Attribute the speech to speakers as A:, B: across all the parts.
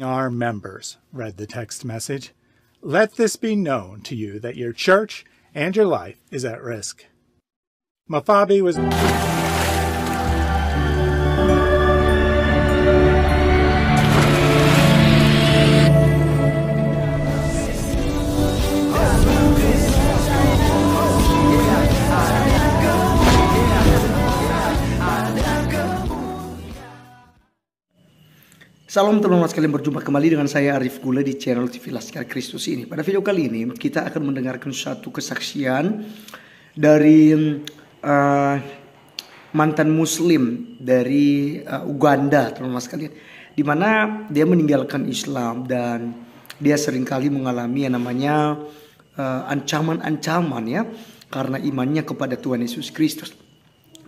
A: Our members, read the text message. Let this be known to you that your church and your life is at risk. Mafabi was...
B: Salam teman-teman sekalian, berjumpa kembali dengan saya Arif Gula di channel TV Laskar Kristus ini. Pada video kali ini kita akan mendengarkan satu kesaksian dari mantan muslim dari Uganda, teman-teman sekalian, di mana dia meninggalkan Islam dan dia seringkali mengalami yang namanya ancaman-ancaman ya karena imannya kepada Tuhan Yesus Kristus.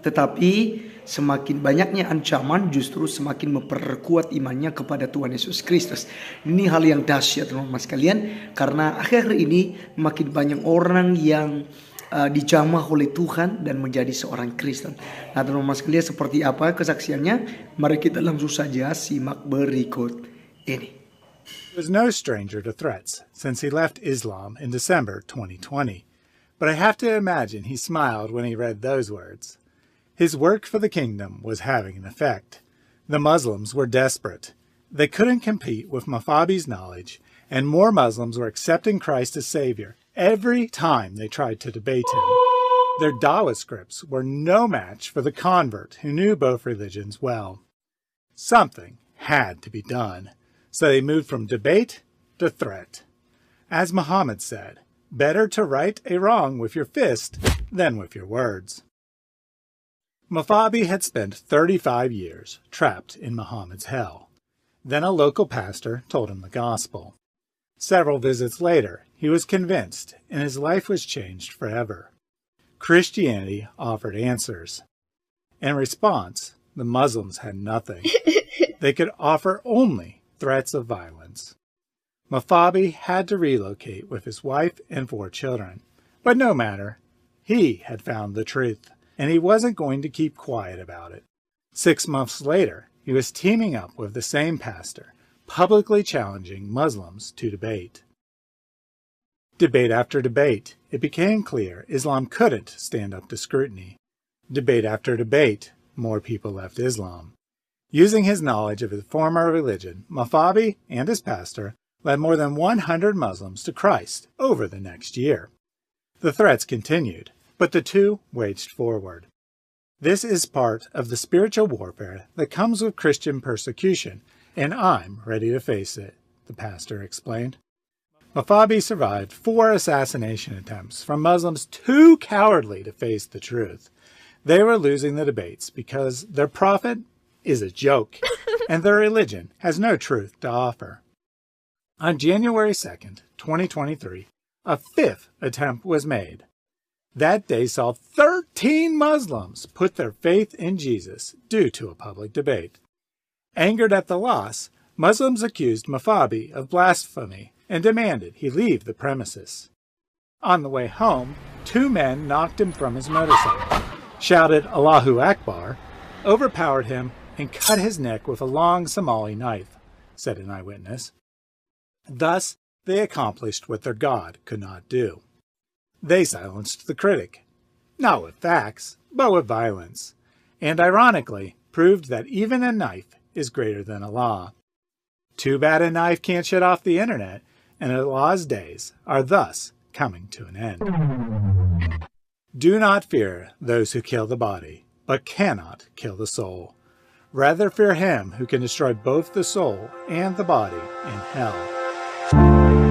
B: Tetapi semakin banyaknya ancaman justru semakin memperkuat imannya kepada Tuhan Yesus Kristus. Ini hal yang dahsyat teman-teman sekalian, karena akhir ini makin banyak orang yang dijamah oleh Tuhan dan menjadi seorang Kristen. Nah teman-teman sekalian, seperti apa kesaksiannya? Mari kita langsung saja simak berikut ini.
A: He was no stranger to threats since he left Islam in December 2020. But I have to imagine he smiled when he read those words. His work for the kingdom was having an effect. The Muslims were desperate. They couldn't compete with Mafabi's knowledge, and more Muslims were accepting Christ as Savior every time they tried to debate him. Their Dawah scripts were no match for the convert who knew both religions well. Something had to be done, so they moved from debate to threat. As Muhammad said, better to right a wrong with your fist than with your words. Mafabi had spent 35 years trapped in Muhammad's hell. Then a local pastor told him the gospel. Several visits later, he was convinced, and his life was changed forever. Christianity offered answers. In response, the Muslims had nothing. They could offer only threats of violence. Mafabi had to relocate with his wife and 4 children. But no matter, he had found the truth, and he wasn't going to keep quiet about it. 6 months later, he was teaming up with the same pastor, publicly challenging Muslims to debate. Debate after debate, it became clear Islam couldn't stand up to scrutiny. Debate after debate, more people left Islam. Using his knowledge of his former religion, Mafabi and his pastor led more than 100 Muslims to Christ over the next year. The threats continued, but the two waged forward. This is part of the spiritual warfare that comes with Christian persecution, and I'm ready to face it, the pastor explained. Mafabi survived 4 assassination attempts from Muslims too cowardly to face the truth. They were losing the debates because their prophet is a joke, and their religion has no truth to offer. On January 2nd, 2023, a 5th attempt was made. That day saw 13 Muslims put their faith in Jesus due to a public debate. Angered at the loss, Muslims accused Mafabi of blasphemy and demanded he leave the premises. On the way home, 2 men knocked him from his motorcycle, shouted Allahu Akbar, overpowered him, and cut his neck with a long Somali knife, said an eyewitness. Thus, they accomplished what their God could not do. They silenced the critic, not with facts, but with violence, and ironically proved that even a knife is greater than Allah. Too bad a knife can't shut off the internet, and Allah's days are thus coming to an end. Do not fear those who kill the body, but cannot kill the soul. Rather fear him who can destroy both the soul and the body in hell.